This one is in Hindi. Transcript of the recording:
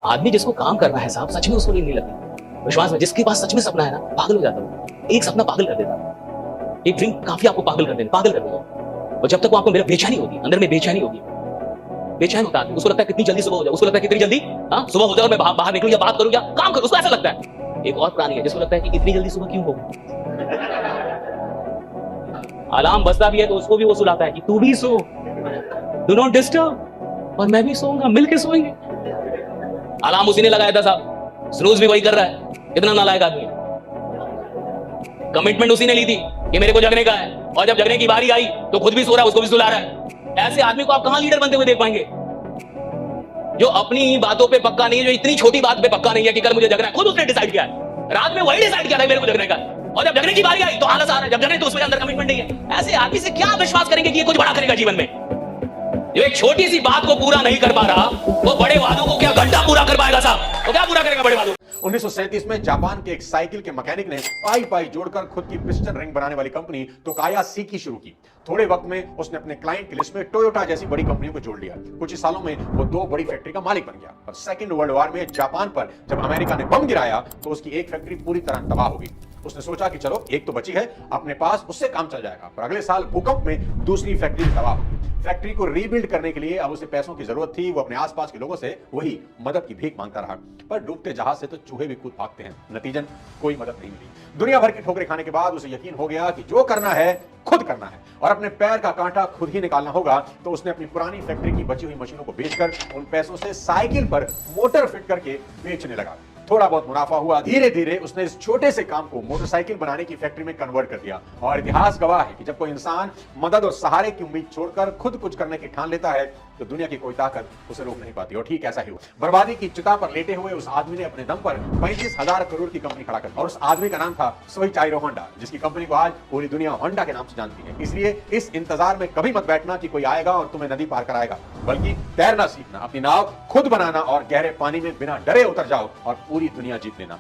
आदमी जिसको काम करना है साहब, सच में उसको नींद नहीं लगती। विश्वास में, जिसके पास सच में सपना है ना, पागल हो जाता है। एक सपना पागल कर देता, एक ड्रीम काफी आपको पागल कर देगा। और जब तक वो आपको मेरा बेचैनी होगी, अंदर में बेचैनी होगी, बेचैन होता है, उसको लगता है कितनी जल्दी सुबह हो जाए, उसको लगता है कितनी जल्दी सुबह हो जाए और मैं बाहर निकलूं या बात करूं या काम करूं, उसको ऐसा लगता है। एक और प्राणी है जिसको लगता है कि इतनी जल्दी सुबह क्यों हो। अलार्म बजता भी है तो उसको भी वो सुलाता है कि तू भी सो, डू नॉट डिस्टर्ब, और मैं भी सोऊंगा, मिलके सोएंगे। अलार्म उसी ने लगाया था साहब, स्नूज भी वही कर रहा है, इतना नालायक आदमी। कमिटमेंट उसी ने ली थी कि मेरे को जगने का है, और जब जगने की बारी आई तो खुद भी सो रहा है, उसको भी सुला रहा है। ऐसे आदमी को आप कहां लीडर बनते हुए देख पाएंगे, जो अपनी बातों पे पक्का नहीं है, जो इतनी छोटी बात पे पक्का नहीं है कि कल मुझे जगना है। खुद उसने डिसाइड किया है, रात में वही डिसाइड किया था मेरे को जगने का, और जब जगने की बारी आई तो आलस आ रहा है, जब जगने तो उसमें अंदर कमिटमेंट नहीं है। ऐसे आदमी से क्या विश्वास करेंगे कि ये कुछ बड़ा करेगा जीवन में। जो एक छोटी सी बात को पूरा नहीं कर पा रहा, वो बड़े वादों को क्या घंटा पूरा कर पाएगा साहब, तो क्या पूरा करेगा बड़े वादों। 1937 में जापान के एक साइकिल के मैकेनिक ने पाई पाई जोड़कर खुद की पिस्टन रिंग बनाने वाली कंपनी तोकाया सीकी शुरू की। थोड़े वक्त में उसने अपने क्लाइंट की लिस्ट में टोयोटा जैसी बड़ी कंपनियों को जोड़ लिया। कुछ ही सालों में वो 2 बड़ी फैक्ट्री का मालिक बन गया। और सेकेंड वर्ल्ड वॉर में जापान पर जब अमेरिका ने बम गिराया तो उसकी एक फैक्ट्री पूरी तरह तबाह हो गई। उसने सोचा कि चलो एक तो बची है अपने पास, उससे काम चल जाएगा। पर अगले साल भूकंप में दूसरी फैक्ट्री तबाह हो गई। फैक्ट्री को रीबिल्ड करने के लिए अब उसे पैसों की जरूरत थी। वो अपने आसपास के लोगों से वही मदद की भीख मांगता रहा, पर डूबते जहाज से तो चूहे भी कूद भागते हैं। नतीजन कोई मदद नहीं मिली। दुनिया भर की ठोकरें खाने के बाद उसे यकीन हो गया कि जो करना है खुद करना है और अपने पैर का कांटा खुद ही निकालना होगा। तो उसने अपनी पुरानी फैक्ट्री की बची हुई मशीनों को बेचकर उन पैसों से साइकिल पर मोटर फिट करके बेचने लगा। थोड़ा बहुत मुनाफा हुआ। धीरे धीरे उसने इस छोटे से काम को मोटरसाइकिल बनाने की फैक्ट्री में कन्वर्ट कर दिया। और इतिहास गवाह है कि जब कोई इंसान मदद और सहारे की उम्मीद छोड़कर खुद कुछ करने की ठान लेता है तो दुनिया की कोई ताकत उसे रोक नहीं पाती। और ठीक ऐसा ही हुआ। बर्बादी की चिता पर लेटे हुए उस आदमी ने अपने दम पर 35,000 करोड़ की कंपनी खड़ा कर दी। और उस आदमी का नाम था सोइचाइरो होंडा, जिसकी कंपनी को आज पूरी दुनिया होंडा के नाम से जानती है। इसलिए इस इंतजार में कभी मत बैठना कि कोई आएगा और तुम्हें नदी पार कराएगा, बल्कि तैरना सीखना, अपनी नाव खुद बनाना और गहरे पानी में बिना डरे उतर जाओ और पूरी दुनिया जीत लेना।